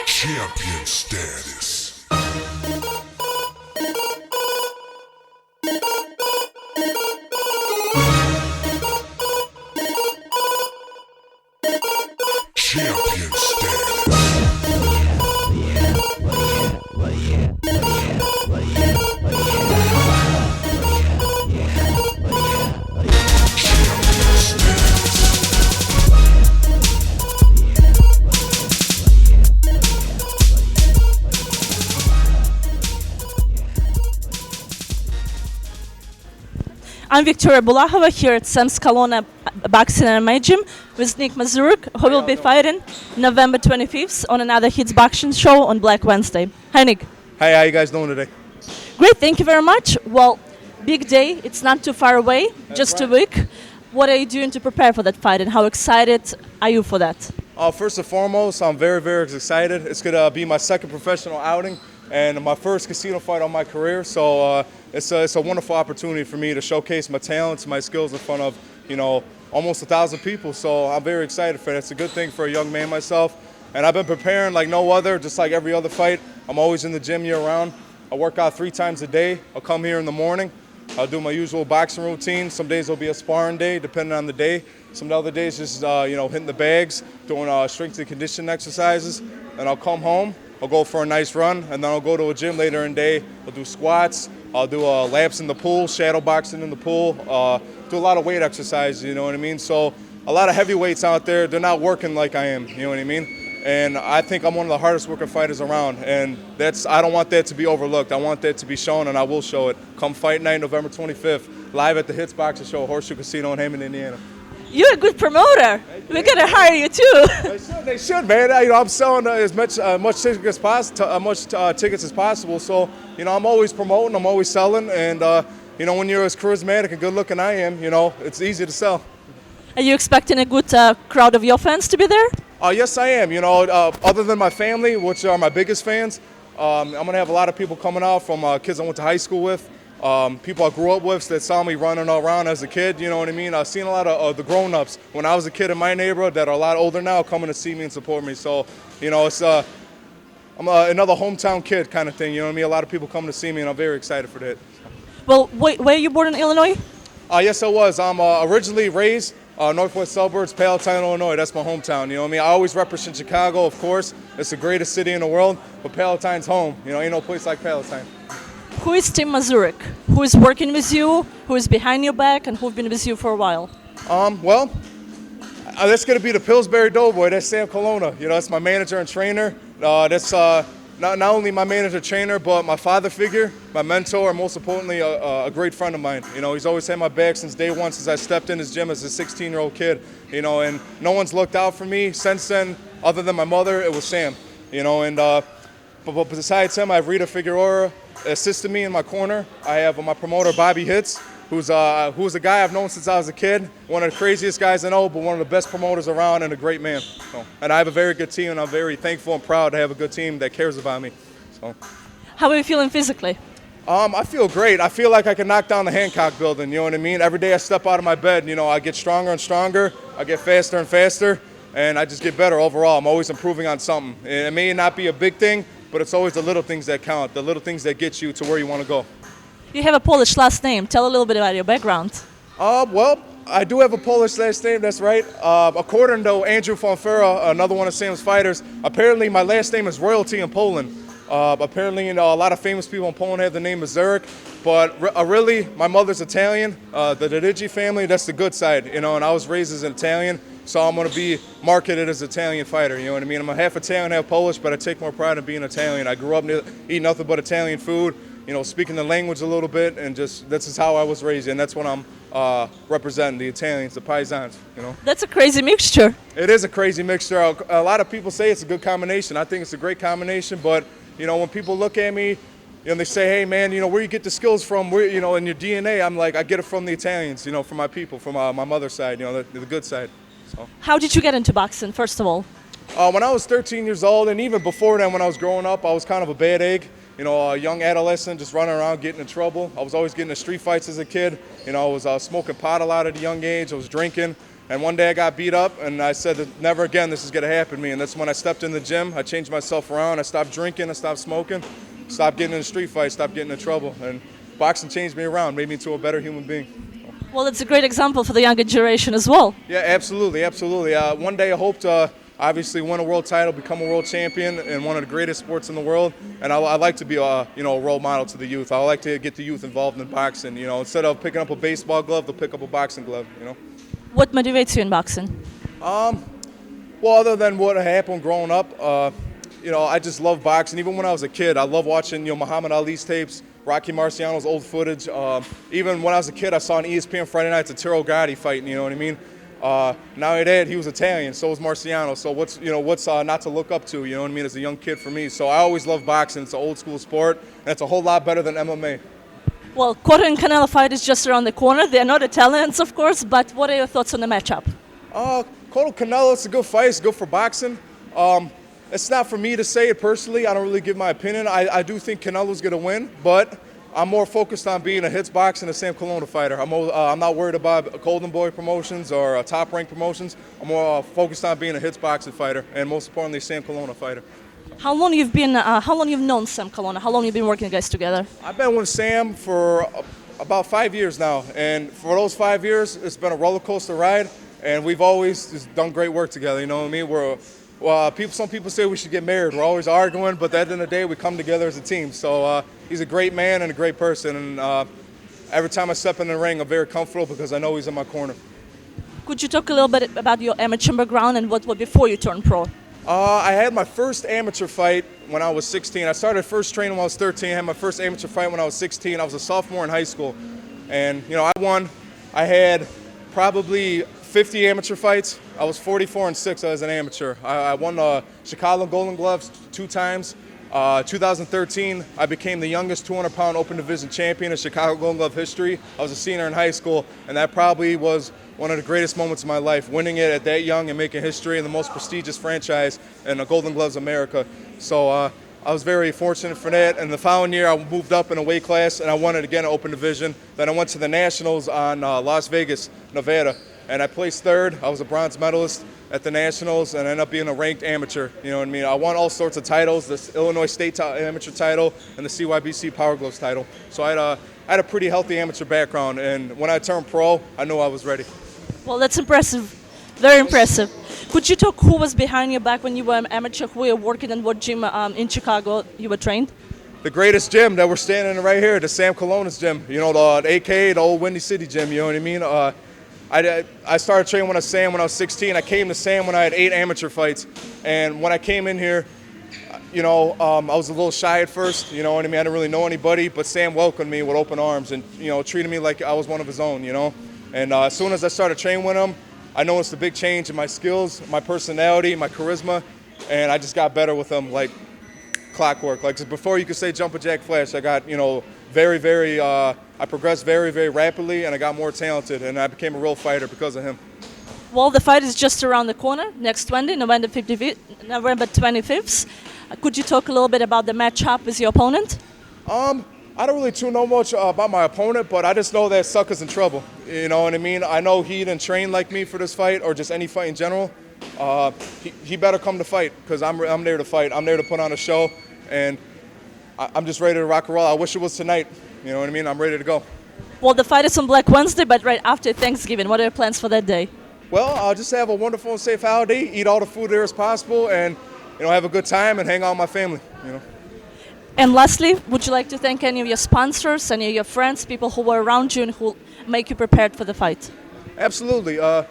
Champion status. Champion status. I'm Victoria Bulahova here at Sam Colonus Boxing and MMA Gym with Nick Mazurek, who will be fighting November 25th on another Hits Boxing show on Black Wednesday. Hi, Nick. Hey, how you guys doing today? Great, thank you very much. Well, big day. It's not too far away, just a week. What are you doing to prepare for that fight, and how excited are you for that? First and foremost, I'm very, very excited. It's going to be my second professional outing and my first casino fight of my career. So it's a wonderful opportunity for me to showcase my talents, my skills in front of, almost 1,000 people. So I'm very excited for it. It's a good thing for a young man myself. And I've been preparing like no other, just like every other fight. I'm always in the gym year-round. I work out 3 times a day. I'll come here in the morning. I'll do my usual boxing routine. Some days will be a sparring day, depending on the day. Some other days just, hitting the bags, doing strength and conditioning exercises. And I'll come home. I'll go for a nice run, and then I'll go to a gym later in the day. I'll do squats. I'll do laps in the pool, shadow boxing in the pool. Do a lot of weight exercises, you know what I mean? So a lot of heavyweights out there, they're not working like I am, you know what I mean? And I think I'm one of the hardest working fighters around, and I don't want that to be overlooked. I want that to be shown, and I will show it. Come fight night, November 25th, live at the Hits Boxing Show, Horseshoe Casino in Hammond, Indiana. You're a good promoter. We're gonna hire you too. They should, man. I'm selling as much tickets as possible. So, I'm always promoting. I'm always selling. And when you're as charismatic and good looking I am, it's easy to sell. Are you expecting a good crowd of your fans to be there? Yes, I am. Other than my family, which are my biggest fans, I'm gonna have a lot of people coming out from kids I went to high school with. People I grew up with that saw me running around as a kid, you know what I mean? I've seen a lot of the grown-ups when I was a kid in my neighborhood that are a lot older now coming to see me and support me. So, it's I'm another hometown kid kind of thing, you know what I mean? A lot of people come to see me, and I'm very excited for that. Well, were you born in Illinois? Yes, I was. I'm originally raised northwest suburbs, Palatine, Illinois. That's my hometown, you know what I mean? I always represent Chicago, of course. It's the greatest city in the world, but Palatine's home. Ain't no place like Palatine. Who is Team Mazurek? Who is working with you? Who is behind your back? And who've been with you for a while? That's going to be the Pillsbury Doughboy. That's Sam Colonus. That's my manager and trainer. That's not only my manager trainer, but my father figure, my mentor, and most importantly, a great friend of mine. He's always had my back since day one, since I stepped in his gym as a 16-year-old kid. And no one's looked out for me since then, other than my mother. It was Sam. But besides him, I have Rita Figueroa assisting me in my corner. I have my promoter, Bobby Hitz, who's a guy I've known since I was a kid. One of the craziest guys I know, but one of the best promoters around and a great man. And I have a very good team, and I'm very thankful and proud to have a good team that cares about me. How are you feeling physically? I feel great. I feel like I can knock down the Hancock building, you know what I mean? Every day I step out of my bed, I get stronger and stronger. I get faster and faster, and I just get better overall. I'm always improving on something. It may not be a big thing, but it's always the little things that count, the little things that get you to where you want to go. You have a Polish last name. Tell a little bit about your background. I do have a Polish last name, that's right. According to Andrew Fonfera, another one of Sam's fighters, apparently my last name is royalty in Poland. Apparently, a lot of famous people in Poland have the name Mazurek, but really, my mother's Italian. The Didigi family, that's the good side, and I was raised as an Italian. So I'm going to be marketed as an Italian fighter, you know what I mean? I'm half Italian, half Polish, but I take more pride in being Italian. I grew up eating nothing but Italian food, speaking the language a little bit, and this is how I was raised, and that's what I'm representing, the Italians, the Paisans, That's a crazy mixture. It is a crazy mixture. A lot of people say it's a good combination. I think it's a great combination, but, when people look at me, they say, hey, man, where you get the skills from, where, in your DNA, I'm like, I get it from the Italians, from my people, from my mother's side, the good side. So. How did you get into boxing, first of all? When I was 13 years old, and even before then when I was growing up, I was kind of a bad egg. A young adolescent just running around getting in trouble. I was always getting in street fights as a kid. I was smoking pot a lot at a young age. I was drinking. And one day I got beat up, and I said that never again this is going to happen to me. And that's when I stepped in the gym. I changed myself around. I stopped drinking. I stopped smoking. Stopped getting in street fights. Stopped getting in trouble. And boxing changed me around, made me into a better human being. Well, it's a great example for the younger generation as well. Yeah, absolutely, absolutely. One day I hope to obviously win a world title, become a world champion in one of the greatest sports in the world. And I'd like to be a role model to the youth. I like to get the youth involved in boxing. Instead of picking up a baseball glove, they'll pick up a boxing glove. What motivates you in boxing? Well, other than what happened growing up, I just love boxing. Even when I was a kid, I love watching Muhammad Ali's tapes, Rocky Marciano's old footage. Even when I was a kid, I saw on ESPN Friday nights a Tiro Gotti fighting. You know what I mean? Now that he was Italian, so was Marciano. So what's not to look up to? You know what I mean? As a young kid for me, so I always love boxing. It's an old school sport, and it's a whole lot better than MMA. Well, Cotto and Canelo fight is just around the corner. They're not Italians, of course, but what are your thoughts on the matchup? Cotto Canelo, it's a good fight. It's good for boxing. It's not for me to say it personally. I don't really give my opinion. I do think Canelo's going to win, but I'm more focused on being a hits boxer and a Sam Colonus fighter. I'm not worried about Golden Boy promotions or top rank promotions. I'm more focused on being a hits boxing fighter, and most importantly, Sam Colonus fighter. How long you've known Sam Colonus? How long you've been working guys together? I've been with Sam for about 5 years now, and for those 5 years, it's been a roller coaster ride, and we've always just done great work together. You know what I mean? Some people say we should get married. We're always arguing, but at the end of the day, we come together as a team. So he's a great man and a great person, and every time I step in the ring, I'm very comfortable because I know he's in my corner. Could you talk a little bit about your amateur background and what before you turned pro? I had my first amateur fight when I was 16. I started first training when I was 13. I had my first amateur fight when I was 16. I was a sophomore in high school. And, I won. I had probably 50 amateur fights. I was 44-6 as an amateur. I won the Chicago Golden Gloves 2 times. 2013, I became the youngest 200-pound open division champion in Chicago Golden Glove history. I was a senior in high school, and that probably was one of the greatest moments of my life, winning it at that young and making history in the most prestigious franchise in the Golden Gloves America. So I was very fortunate for that. And the following year, I moved up in a weight class, and I won it again in open division. Then I went to the Nationals on Las Vegas, Nevada, and I placed third. I was a bronze medalist at the Nationals and ended up being a ranked amateur. You know what I mean? I won all sorts of titles, the Illinois State amateur title and the CYBC Power Gloves title. So I had a pretty healthy amateur background, and when I turned pro, I knew I was ready. Well, that's impressive. Very impressive. Could you talk who was behind you back when you were an amateur, who you were working and what gym in Chicago you were trained? The greatest gym that we're standing in right here, the Sam Colonus gym. The AK, the old Windy City gym, you know what I mean? I started training when I was 16. I came to Sam when I had 8 amateur fights. And when I came in here, I was a little shy at first, you know what I mean? I didn't really know anybody, but Sam welcomed me with open arms and, treated me like I was one of his own, And as soon as I started training with him, I noticed a big change in my skills, my personality, my charisma, and I just got better with him like clockwork. Like before you could say jump a jack flash, I got, I progressed very, very rapidly, and I got more talented, and I became a real fighter because of him. Well, the fight is just around the corner, next Wednesday, November 25th. Could you talk a little bit about the matchup with your opponent? I don't really know much about my opponent, but I just know that sucker's in trouble. You know what I mean? I know he didn't train like me for this fight or just any fight in general. He better come to fight because I'm there to fight. I'm there to put on a show, and I'm just ready to rock and roll. I wish it was tonight. You know what I mean? I'm ready to go. Well, the fight is on Black Wednesday, but right after Thanksgiving. What are your plans for that day? Well, I'll just have a wonderful and safe holiday, eat all the food there as possible, and have a good time and hang out with my family. And lastly, would you like to thank any of your sponsors, any of your friends, people who were around you and who make you prepared for the fight? Absolutely. I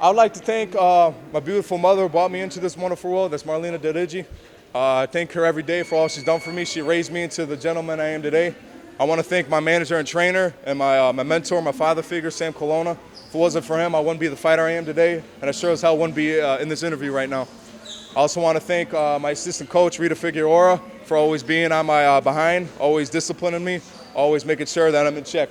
would like to thank my beautiful mother who brought me into this wonderful world. That's Marlena Derigi. I thank her every day for all she's done for me. She raised me into the gentleman I am today. I want to thank my manager and trainer and my mentor, my father figure, Sam Colonus. If it wasn't for him, I wouldn't be the fighter I am today, and I sure as hell wouldn't be in this interview right now. I also want to thank my assistant coach, Rita Figueroa, for always being on my behind, always disciplining me, always making sure that I'm in check.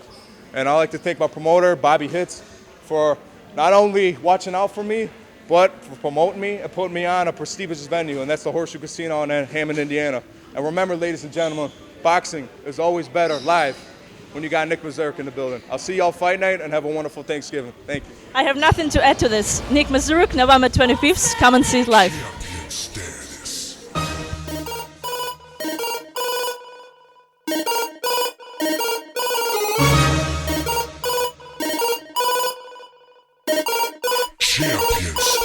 And I'd like to thank my promoter, Bobby Hitz, for not only watching out for me, but for promoting me and putting me on a prestigious venue, and that's the Horseshoe Casino in Hammond, Indiana. And remember, ladies and gentlemen, boxing is always better live. when you got Nick Mazurek in the building. I'll see y'all fight night and have a wonderful Thanksgiving. Thank you. I have nothing to add to this. Nick Mazurek, November 25th. Come and see it live. Champion status. Champion status.